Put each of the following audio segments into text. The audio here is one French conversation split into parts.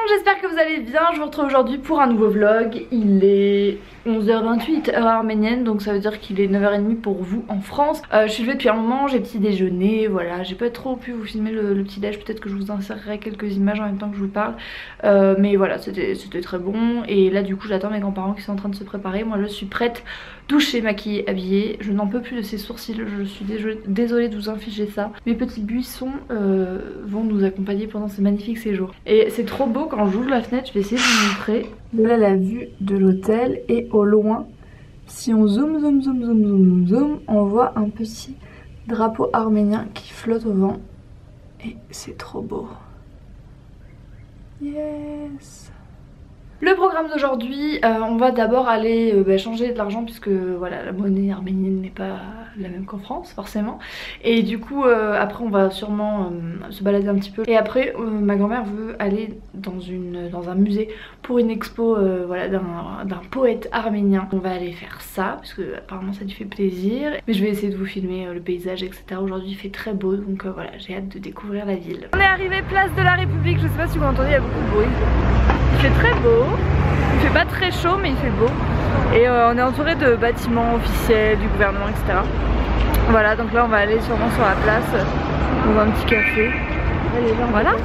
j'espère que vous allez bien. Je vous retrouve aujourd'hui pour un nouveau vlog. Il est 11h28 heure arménienne, donc ça veut dire qu'il est 9h30 pour vous en France. Je suis levée depuis un moment, j'ai petit déjeuner, voilà. J'ai pas trop pu vous filmer le petit déj, peut-être que je vous insérerai quelques images en même temps que je vous parle. Mais voilà, c'était très bon. Et là du coup j'attends mes grands-parents qui sont en train de se préparer. Moi je suis prête, douchée, maquillée, habillée. Je n'en peux plus de ces sourcils, je suis désolée de vous infliger ça. Mes petits buissons vont nous accompagner pendant ce magnifique séjour. Et c'est trop beau, quand j'ouvre la fenêtre, je vais essayer de vous montrer. Voilà la vue de l'hôtel et au loin, si on zoom, on voit un petit drapeau arménien qui flotte au vent. Et c'est trop beau. Yes! Le programme d'aujourd'hui, on va d'abord aller changer de l'argent puisque voilà, la monnaie arménienne n'est pas la même qu'en France forcément. Et du coup après on va sûrement se balader un petit peu. Et après ma grand-mère veut aller dans un musée pour une expo voilà, d'un poète arménien. On va aller faire ça parce que apparemment ça lui fait plaisir. Mais je vais essayer de vous filmer le paysage etc. Aujourd'hui il fait très beau donc voilà, j'ai hâte de découvrir la ville. On est arrivé place de la République, je sais pas si vous entendez, il y a beaucoup de bruit. Il fait très beau, il fait pas très chaud mais il fait beau. Et on est entouré de bâtiments officiels, du gouvernement etc. Voilà, donc là on va aller sûrement sur la place, dans un petit café. Voilà.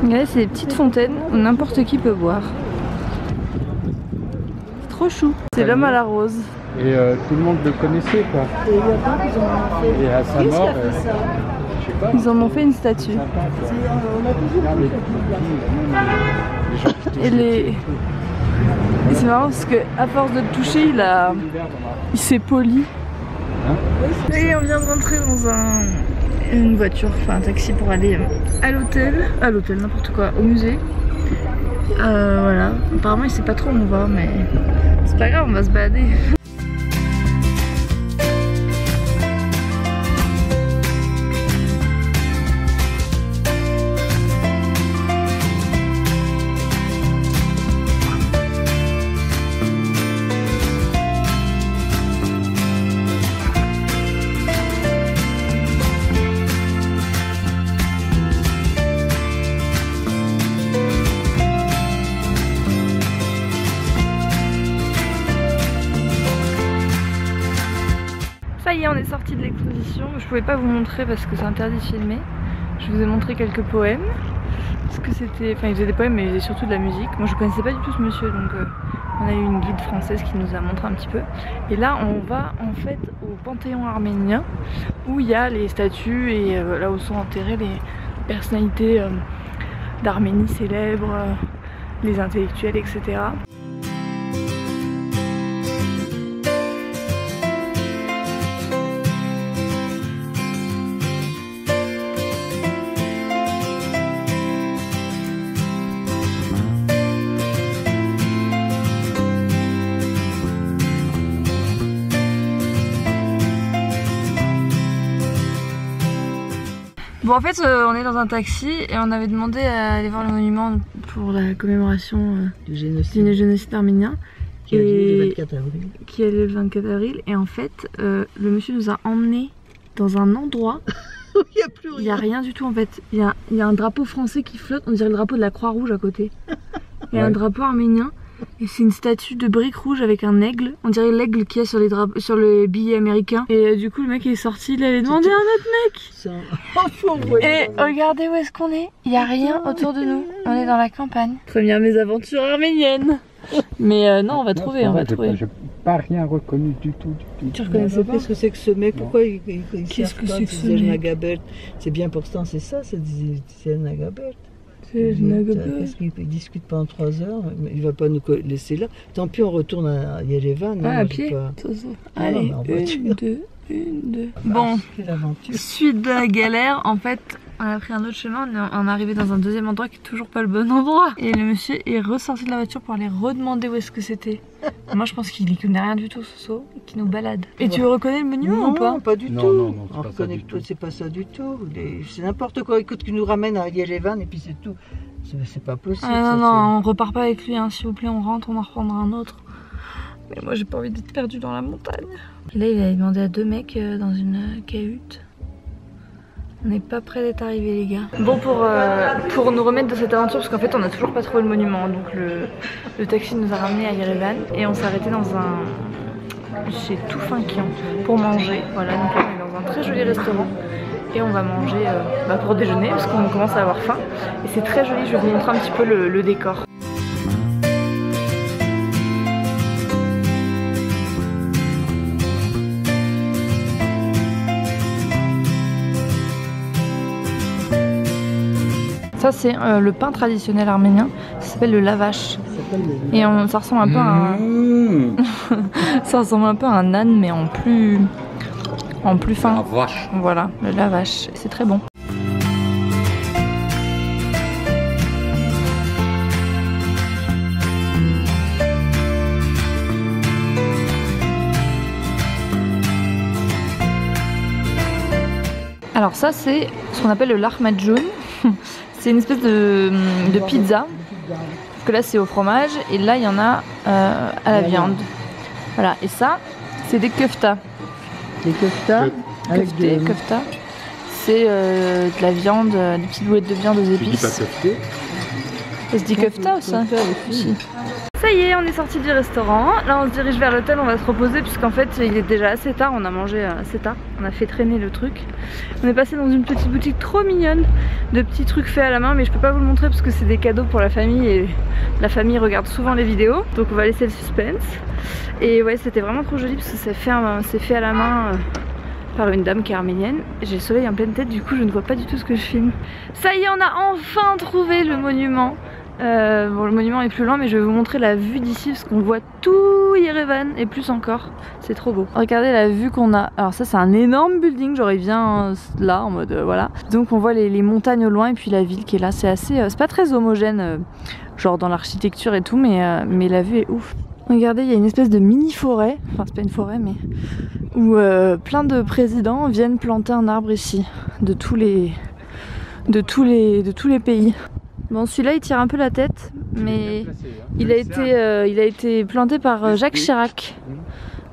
Là c'est des petites fontaines où n'importe qui peut boire. C'est trop chou. C'est l'homme à la rose. Et tout le monde le connaissait quoi. Et à sa mort, je sais pas. Ils en ont fait une statue. Et c'est marrant parce que à force de le toucher, il s'est poli. Et on vient de rentrer dans une voiture, enfin un taxi pour aller à l'hôtel, n'importe quoi, au musée. Voilà, apparemment il sait pas trop où on va mais c'est pas grave, on va se balader. Ça y est, on est sorti de l'exposition. Je pouvais pas vous montrer parce que c'est interdit de filmer. Je vous ai montré quelques poèmes. Parce que c'était. Enfin, il faisait des poèmes, mais il faisait surtout de la musique. Moi, je connaissais pas du tout ce monsieur, donc on a eu une guide française qui nous a montré un petit peu. Et là, on va en fait au Panthéon arménien où il y a les statues et là où sont enterrées les personnalités d'Arménie célèbres, les intellectuels, etc. Bon en fait on est dans un taxi et on avait demandé à aller voir le monument pour la commémoration du génocide arménien qui a lieu le 24 avril et en fait le monsieur nous a emmenés dans un endroit où il n'y a rien du tout en fait. Il y a un drapeau français qui flotte, on dirait le drapeau de la Croix-Rouge à côté. Il y a un drapeau arménien. Et c'est une statue de briques rouges avec un aigle. On dirait l'aigle qu'il y a sur les billets américains. Et du coup le mec est sorti, il avait demandé à un autre mec. Et regardez où est-ce qu'on est. Il n'y a rien autour de nous. On est dans la campagne. Première mésaventures arménienne. Mais non, on va trouver, J'ai pas rien reconnu du tout. Tu reconnaissais pas ce que c'est que ce mec? Pourquoi il Qu'est-ce que c'est que ce mec? C'est bien pourtant, c'est ça, c'est Nagabert. Parce qu'il discute pendant 3 heures, il va pas nous laisser là. Tant pis, on retourne à Yerevan. Ah, à pied. Allez, 1, 2, Une, deux. Bon, Quelle aventure. suite de la galère, en fait, on a pris un autre chemin, on est arrivé dans un deuxième endroit qui est toujours pas le bon endroit. Et le monsieur est ressorti de la voiture pour aller redemander où est-ce que c'était. Moi je pense qu'il y connaît rien du tout, Soso, et qu'il nous balade. Et tu reconnais le monument ou pas? Non, pas du Non, tout. non, non, c'est On pas ça reconnaît du que tout. c'est pas ça du tout. C'est n'importe quoi. Écoute, qui nous ramène à Yerevan et puis c'est tout. C'est pas possible. Ah ça, non, non, on repart pas avec lui, hein, s'il vous plaît, on rentre, on en reprendra un autre. Mais moi j'ai pas envie d'être perdue dans la montagne. Et là il a demandé à deux mecs dans une cahute. On n'est pas près d'être arrivés les gars. Bon pour nous remettre de cette aventure, parce qu'en fait on a toujours pas trouvé le monument. Donc le taxi nous a ramenés à Yerevan et on s'est arrêté dans chez Toufinkian pour manger. Voilà, donc là on est dans un très joli restaurant. Et on va manger pour déjeuner parce qu'on commence à avoir faim. Et c'est très joli, je vais vous montrer un petit peu le décor. Ça c'est le pain traditionnel arménien, ça s'appelle le lavash. Et ça ressemble un peu à un... ça ressemble un peu à un âne mais en plus fin. La vache. Voilà, le lavash, c'est très bon. Alors ça c'est ce qu'on appelle le lahmacun. C'est une espèce de pizza. Parce que là c'est au fromage et là il y en a à la viande. Voilà, et ça c'est des kefta. Des keftas avec des... Kefta. C'est de la viande, des petites boulettes de viande aux Tu dis pas épices. kefté? Ça se dit kefta ou ça? Si. Ça y est, on est sorti du restaurant. Là on se dirige vers l'hôtel, on va se reposer puisqu'en fait il est déjà assez tard, on a mangé assez tard. On a fait traîner le truc. On est passé dans une petite boutique trop mignonne de petits trucs faits à la main, mais je peux pas vous le montrer parce que c'est des cadeaux pour la famille et la famille regarde souvent les vidéos. Donc on va laisser le suspense. Et ouais, c'était vraiment trop joli parce que c'est fait à la main par une dame qui est arménienne. J'ai le soleil en pleine tête, du coup je ne vois pas du tout ce que je filme. Ça y est, on a enfin trouvé le monument. Bon, le monument est plus loin, mais je vais vous montrer la vue d'ici parce qu'on voit tout Yerevan et plus encore. C'est trop beau. Regardez la vue qu'on a. Alors ça c'est un énorme building, genre il vient là en mode voilà. Donc on voit les montagnes au loin et puis la ville qui est là. C'est assez, c'est pas très homogène, genre dans l'architecture et tout, mais la vue est ouf. Regardez, il y a une espèce de mini forêt, enfin c'est pas une forêt mais où plein de présidents viennent planter un arbre ici, de tous les pays. Bon, celui-là il tire un peu la tête, mais il a été planté par Jacques Chirac.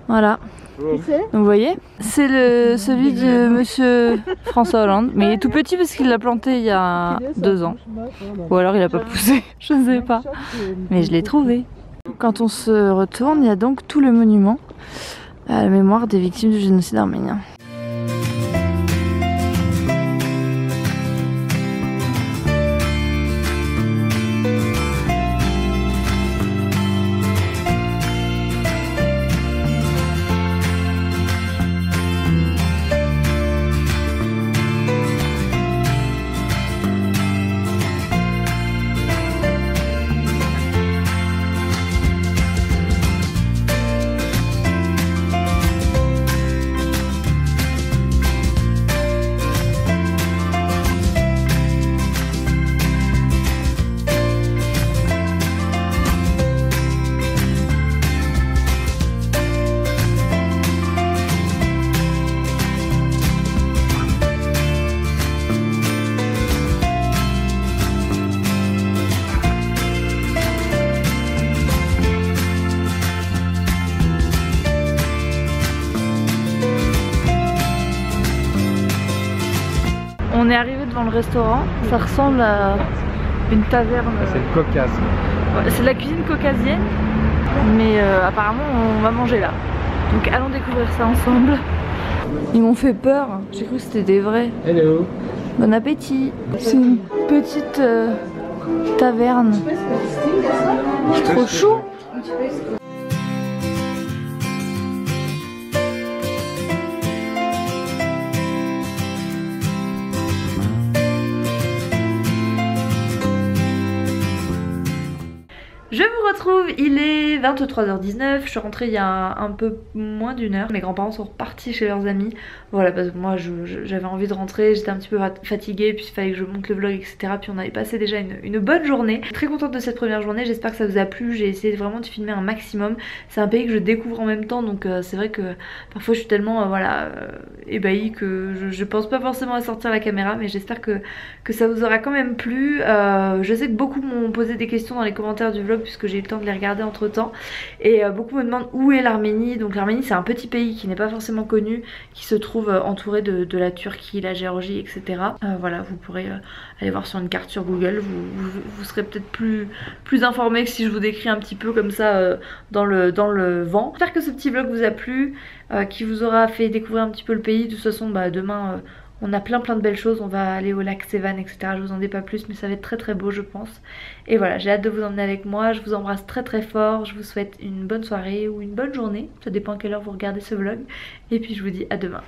Voilà. Donc vous voyez, c'est celui de Monsieur François Hollande, mais il est tout petit parce qu'il l'a planté il y a 2 ans. Ou alors il a pas poussé, je ne sais pas. Mais je l'ai trouvé. Quand on se retourne, il y a donc tout le monument à la mémoire des victimes du génocide arménien. On est arrivé devant le restaurant, ça ressemble à une taverne. C'est le Caucase. Ouais, c'est de la cuisine caucasienne, mais apparemment on va manger là. Donc allons découvrir ça ensemble. Ils m'ont fait peur, j'ai cru que c'était des vrais. Hello. Bon appétit. C'est une petite taverne. C'est trop chaud. Je vous retrouve, il est 23h19, je suis rentrée il y a un peu moins d'une heure. Mes grands-parents sont repartis chez leurs amis. Voilà, parce que moi j'avais envie de rentrer, j'étais un petit peu fatiguée, puis il fallait que je monte le vlog, etc. Puis on avait passé déjà une bonne journée. Je suis très contente de cette première journée, j'espère que ça vous a plu. J'ai essayé vraiment de filmer un maximum. C'est un pays que je découvre en même temps, donc c'est vrai que parfois je suis tellement ébahie que je pense pas forcément à sortir la caméra, mais j'espère que ça vous aura quand même plu. Je sais que beaucoup m'ont posé des questions dans les commentaires du vlog puisque j'ai eu le temps de les regarder entre temps, et beaucoup me demandent où est l'Arménie. Donc l'Arménie c'est un petit pays qui n'est pas forcément connu, qui se trouve entouré de la Turquie, la Géorgie, etc. Voilà, vous pourrez aller voir sur une carte sur Google, vous serez peut-être plus informé que si je vous décris un petit peu comme ça dans le vent. J'espère que ce petit vlog vous a plu, qui vous aura fait découvrir un petit peu le pays. De toute façon demain on a plein de belles choses, on va aller au lac Sevan, etc. Je vous en dis pas plus, mais ça va être très beau je pense. Et voilà, j'ai hâte de vous emmener avec moi, je vous embrasse très fort, je vous souhaite une bonne soirée ou une bonne journée, ça dépend à quelle heure vous regardez ce vlog. Et puis je vous dis à demain.